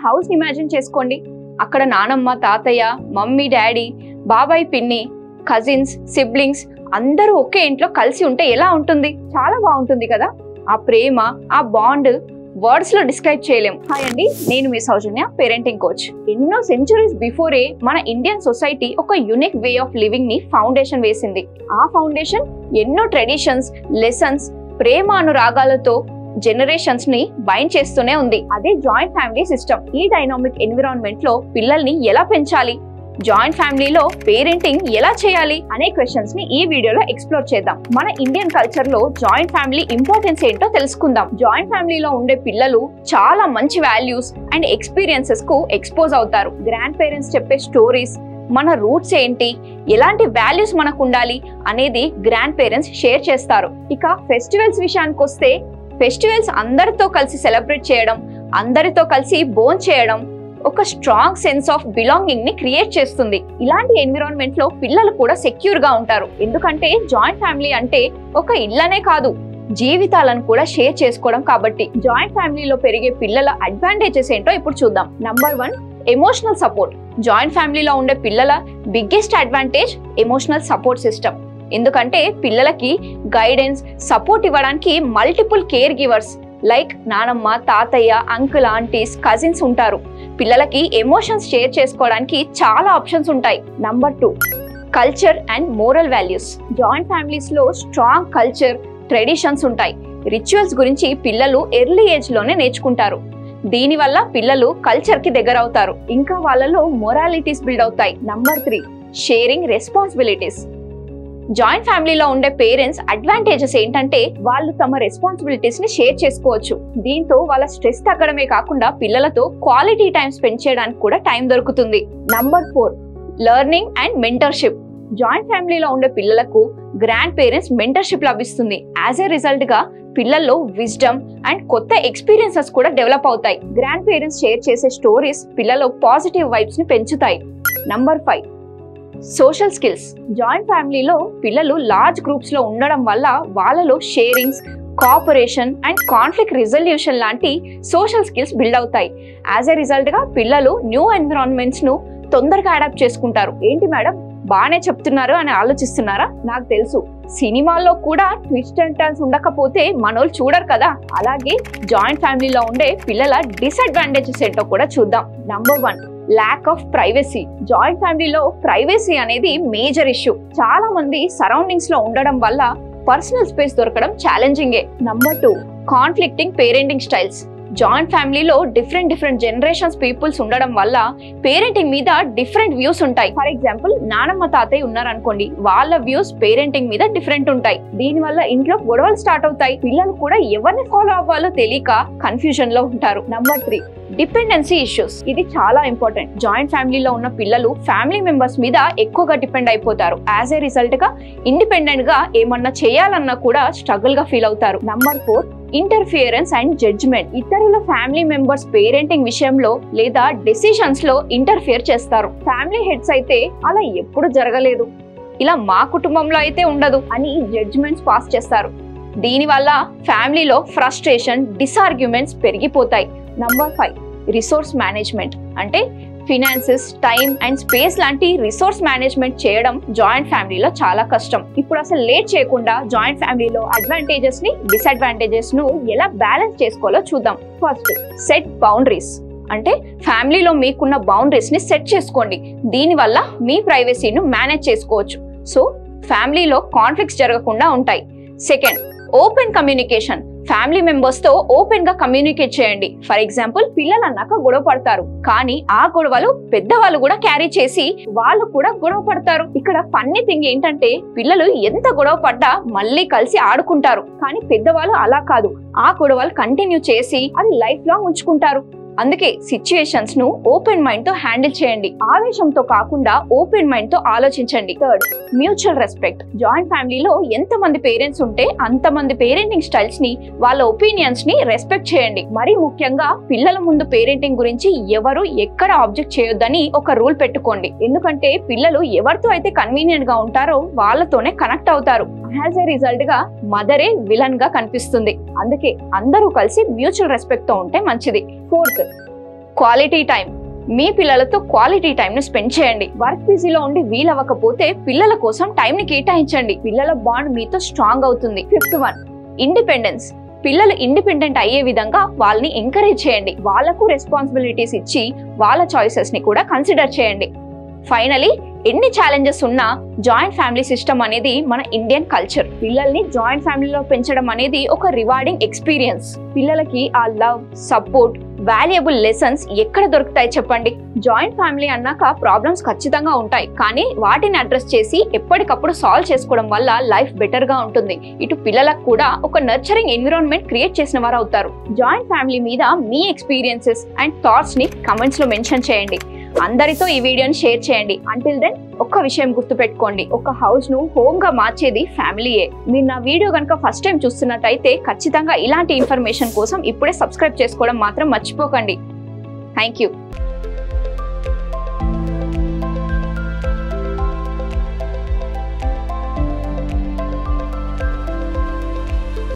House imagine చేసుకోండి. అక్కడ నానమ్మ, తాతయ్య, మమ్మీ, డాడీ, బాబాయ్, పిన్ని, కజిన్స్, సిబ్లింగ్స్ అందరూ ఒకే ఇంట్లో కలిసి ఉంటే ఎలా ఉంటుంది? చాలా బాగుంటుంది కదా. ఆ ప్రేమ, ఆ బాండ్ వర్డ్స్ లో డిస్క్రైబ్ చేయలేం. హాయ్ అండి, నేను మీ సౌజన్య, పేరెంటింగ్ కోచ్. ఎన్నో సెంచురీస్ బిఫోరే మన ఇండియన్ సొసైటీ ఒక యూనిక్ వే ఆఫ్ లివింగ్ ని ఫౌండేషన్ వేసింది. ఆ ఫౌండేషన్ ఎన్నో ట్రెడిషన్స్, లెసన్స్, ప్రేమ అనురాగాలతో జనరేషన్స్ ని బైండ్ చేస్తూనే ఉంది. అదే జాయింట్ ఫ్యామిలీ సిస్టమ్. ఈ డైనామిక్ ఎన్విరాన్మెంట్ లో పిల్లల్ని ఎలా పెంచాలి, జాయింట్ ఫ్యామిలీలో పేరెంటింగ్ ఎలా చేయాలి అనే క్వశ్చన్స్ ని ఈ వీడియోలో ఎక్స్ప్లోర్ చేద్దాం. మన ఇండియన్ కల్చర్ లో జాయింట్ ఫ్యామిలీ ఇంపార్టెన్స్ ఏంటో తెలుసుకుందాం. జాయింట్ ఫ్యామిలీలో ఉండే పిల్లలు చాలా మంచి వాల్యూస్ అండ్ ఎక్స్పీరియన్సెస్ కు ఎక్స్పోజ్ అవుతారు. గ్రాండ్ పేరెంట్స్ చెప్పే స్టోరీస్, మన రూట్స్ ఏంటి, ఎలాంటి వాల్యూస్ మనకు ఉండాలి అనేది గ్రాండ్ పేరెంట్స్ షేర్ చేస్తారు. ఇక ఫెస్టివల్స్ విషయానికి వస్తే, ఫెస్టివల్స్ అందరితో కలిసి సెలబ్రేట్ చేయడం, అందరితో కలిసి బోన్ చేయడం ఒక స్ట్రాంగ్ సెన్స్ ఆఫ్ బిలాంగింగ్ ని క్రియేట్ చేస్తుంది. ఇలాంటి ఎన్విరాన్మెంట్ లో పిల్లలు కూడా సెక్యూర్ గా ఉంటారు. ఎందుకంటే జాయింట్ ఫ్యామిలీ అంటే ఒక ఇల్లనే కాదు, జీవితాలను కూడా షేర్ చేసుకోవడం కాబట్టి. జాయింట్ ఫ్యామిలీలో పెరిగే పిల్లల అడ్వాంటేజెస్ ఏంటో ఇప్పుడు చూద్దాం. Number 1, emotional support. జాయింట్ ఫ్యామిలీలో ఉండే పిల్లల biggest advantage emotional support system. ఎందుకంటే పిల్లలకి గైడెన్స్, సపోర్ట్ ఇవ్వడానికి మల్టిపుల్ కేర్ గివర్స్ లైక్ నానమ్మ, తాతయ్య, అంకుల్, ఆంటీస్, కజిన్స్ ఉంటారు. పిల్లలకి ఎమోషన్స్ షేర్ చేసుకోవడానికి చాలా ఆప్షన్స్ ఉంటాయి. Number 2, culture and moral values. Joint families లో స్ట్రాంగ్ కల్చర్, ట్రెడిషన్స్ ఉంటాయి. రిచువల్స్ గురించి పిల్లలు ఎర్లీ ఏజ్ లోనే నేర్చుకుంటారు. దీనివల్ల పిల్లలు కల్చర్ కి దగ్గర అవుతారు. ఇంకా వాళ్ళలో మొరాలిటీస్ బిల్డ్ అవుతాయి. Number 3, sharing responsibilities. జాయింట్ ఫ్యామిలీలో ఉండే పేరెంట్స్ అడ్వాంటేజెస్ ఏంటంటే వాళ్ళు తమ రెస్పాన్సిబిలిటీస్ ని షేర్ చేసుకోవచ్చు. దీంతో వాళ్ళ స్ట్రెస్ తగ్గడమే కాకుండా పిల్లలతో క్వాలిటీ టైం స్పెండ్ చేయడానికి కూడా టైం దొరుకుతుంది. Number 4, learning and mentorship. Joint ఫ్యామిలీలో ఉండే పిల్లలకు గ్రాండ్ పేరెంట్స్ మెంటర్షిప్ లభిస్తుంది. యాజ్ ఎ రిజల్ట్ గా పిల్లల్లో విజ్డమ్ అండ్ కొత్త ఎక్స్పీరియన్సెస్ కూడా డెవలప్ అవుతాయి. గ్రాండ్ పేరెంట్స్ షేర్ చేసే స్టోరీస్ పిల్లల్లో పాజిటివ్ వైబ్స్ ని పెంచుతాయి. Number 5, social skills. జాయింట్ ఫ్యామిలీలో పిల్లలు లార్జ్ గ్రూప్స్ లో ఉండడం వల్ల వాళ్ళలో sharings, cooperation and conflict resolution లాంటి సోషల్ స్కిల్స్ బిల్డ్ అవుతాయి. యాజ్ ఎ రిజల్ట్ గా పిల్లలు న్యూ ఎన్విరాన్మెంట్స్ ను తొందరగా అడాప్ట్ చేసుకుంటారు. ఏంటి మేడం బాగానే చెప్తున్నారు అని ఆలోచిస్తున్నారా? నాకు తెలుసు, సినిమాల్లో కూడా ట్విస్ట్ అండ్ టర్న్స్ ఉండకపోతే మనోళ్ళు చూడరు కదా. అలాగే జాయింట్ ఫ్యామిలీలో ఉండే పిల్లల డిసడ్వాంటేజెస్ ఏంటో కూడా చూద్దాం. Number 1, lack of privacy. Joint ఫ్యామిలీలో ప్రైవసీ అనేది మేజర్ ఇష్యూ. చాలా మంది సరౌండింగ్స్ లో ఉండడం వల్ల పర్సనల్ స్పేస్ దొరకడం ఛాలెంజింగే. Number 2, conflicting parenting styles. Joint ఫ్యామిలీలో డిఫరెంట్ జనరేషన్స్ పీపుల్స్ ఉండడం వల్ల పేరెంటింగ్ మీద డిఫరెంట్ వ్యూస్ ఉంటాయి. ఫర్ ఎగ్జాంపుల్ నానమ్మ, తాతయ్య ఉన్నారనుకోండి, వాళ్ళ వ్యూస్ పేరెంటింగ్ మీద డిఫరెంట్ ఉంటాయి. దీనివల్ల ఇంట్లో గొడవలు స్టార్ట్ అవుతాయి. పిల్లలు కూడా ఎవరిని ఫాలో అవ్వాలో తెలియక కన్ఫ్యూజన్ లో ఉంటారు. Number 3, dependency issues. ఇది చాలా ఇంపార్టెంట్. జాయింట్ ఫ్యామిలీలో ఉన్న పిల్లలు ఫ్యామిలీ మెంబర్స్ మీద ఎక్కువగా డిపెండ్ అయిపోతారు. యాజ్ ఏ రిజల్ట్ గా ఇండిపెండెంట్ గా ఏమన్నా చేయాలన్నా కూడా స్ట్రగుల్ గా ఫీల్ అవుతారు. Number 4, interference and judgement. ఇతరుల ఫ్యామిలీ మెంబర్స్ పేరెంటింగ్ విషయంలో లేదా డెసిషన్స్ లో ఇంటర్ఫియర్ చేస్తారు. ఫ్యామిలీ హెడ్స్ అయితే అలా ఎప్పుడు జరగలేదు, ఇలా మా కుటుంబంలో అయితే ఉండదు అని జడ్జ్మెంట్స్ పాస్ చేస్తారు. దీనివల్ల ఫ్యామిలీలో ఫ్రస్ట్రేషన్, డిస్ఆర్గ్యుమెంట్స్ పెరిగిపోతాయి. Number 5, resource management. అంటే ఫినాన్సెస్, టైం అండ్ స్పేస్ లాంటి రిసోర్స్ మేనేజ్మెంట్ చేయడం జాయింట్ ఫ్యామిలీలో చాలా కష్టం. ఇప్పుడు అసలు లేట్ చేయకుండా జాయింట్ ఫ్యామిలీలో అడ్వాంటేజెస్ ని, డిసడ్వాంటేజెస్ ను ఎలా బ్యాలెన్స్ చేసుకోవాలో చూద్దాం. First, set boundaries. అంటే ఫ్యామిలీలో మీకున్న బౌండరీస్ ని సెట్ చేసుకోండి. దీనివల్ల మీ ప్రైవసీను మేనేజ్ చేసుకోవచ్చు. సో ఫ్యామిలీలో కాన్ఫ్లిక్ట్స్ జరగకుండా ఉంటాయి. Second, open communication. Family members తో ఓపెన్ గా కమ్యూనికేట్ చేయండి. ఫర్ ఎగ్జాంపుల్ పిల్లలు అన్నాక గొడవ పడతారు, కానీ ఆ గొడవలు పెద్దవాళ్ళు కూడా క్యారీ చేసి వాళ్ళు కూడా గొడవ పడతారు. ఇక్కడ ఫన్నీ థింగ్ ఏంటంటే పిల్లలు ఎంత గొడవ పడ్డా మళ్ళీ కలిసి ఆడుకుంటారు, కానీ పెద్దవాళ్ళు అలా కాదు. ఆ గొడవలు కంటిన్యూ చేసి అది లైఫ్ లాంగ్ ఉంచుకుంటారు. అందుకే సిచ్యుయేషన్స్ ను ఓపెన్ మైండ్ తో హ్యాండిల్ చేయండి. ఆవేశంతో కాకుండా ఓపెన్ మైండ్ తో ఆలోచించండి. Third, mutual respect. జాయింట్ ఫ్యామిలీలో ఎంత మంది పేరెంట్స్ ఉంటే అంతమంది పేరెంటింగ్ స్టైల్స్ ని, వాళ్ళ ఒపీనియన్స్ ని రెస్పెక్ట్ చేయండి. మరి ముఖ్యంగా పిల్లల ముందు పేరెంటింగ్ గురించి ఎవరు ఎక్కడ ఆబ్జెక్ట్ చేయొద్దని ఒక రూల్ పెట్టుకోండి. ఎందుకంటే పిల్లలు ఎవరితో అయితే కన్వీనియంట్ గా ఉంటారో వాళ్ళతోనే కనెక్ట్ అవుతారు. యాజ్ ఎ రిజల్ట్ గా మదరే విలన్ గా కనిపిస్తుంది. అందుకే అందరూ కలిసి మ్యూచువల్ రెస్పెక్ట్ తో ఉంటే మంచిది. Fourth, quality time. మీ పిల్లలతో క్వాలిటీ టైంను స్పెండ్ చేయండి. వర్క్ బిజీలో ఉండి వీలవ్వకపోతే పిల్లల కోసం టైంని కేటాయించండి. పిల్లల బాండ్ మీతో స్ట్రాంగ్ అవుతుంది. 5th one, independence. పిల్లలు ఇండిపెండెంట్ అయ్యే విధంగా వాళ్ళని ఎంకరేజ్ చేయండి. వాళ్ళకు రెస్పాన్సిబిలిటీస్ ఇచ్చి వాళ్ళ చాయిసెస్ ని కూడా కన్సిడర్ చేయండి. ఫైనలీ, ఎన్ని ఛాలెంజెస్ ఉన్నా జాయింట్ ఫ్యామిలీ సిస్టమ్ అనేది మన ఇండియన్ కల్చర్. పిల్లల్ని జాయింట్ ఫ్యామిలీలో పెంచడం అనేది ఒక రివార్డింగ్ ఎక్స్పీరియన్స్. పిల్లలకి ఆ లవ్, సపోర్ట్, వాల్యుయబుల్ లెసన్స్ ఎక్కడ దొరుకుతాయి చెప్పండి? జాయింట్ ఫ్యామిలీ అన్నాక ప్రాబ్లమ్స్ ఖచ్చితంగా ఉంటాయి, కానీ వాటిని అడ్రస్ చేసి ఎప్పటికప్పుడు సాల్వ్ చేసుకోవడం వల్ల లైఫ్ బెటర్ గా ఉంటుంది. ఇటు పిల్లలకు కూడా ఒక నర్చరింగ్ ఎన్విరాన్మెంట్ క్రియేట్ చేసిన వారు అవుతారు. జాయింట్ ఫ్యామిలీ మీద మీ ఎక్స్పీరియన్సెస్ అండ్ థాట్స్ ని కమెంట్స్ లో మెన్షన్ చేయండి. అందరితో ఈ వీడియోని షేర్ చేయండి. అంటిల్ దెన్ ఒక్క విషయం గుర్తుపెట్టుకోండి, ఒక హౌస్ ను హోమ్ గా మార్చేది ఫ్యామిలీయే. మీరు నా వీడియో కనుక ఫస్ట్ టైం చూస్తున్నట్టయితే ఖచ్చితంగా ఇలాంటి ఇన్ఫర్మేషన్ కోసం ఇప్పుడే సబ్స్క్రైబ్ చేసుకోవడం మాత్రం మర్చిపోకండి. Thank you.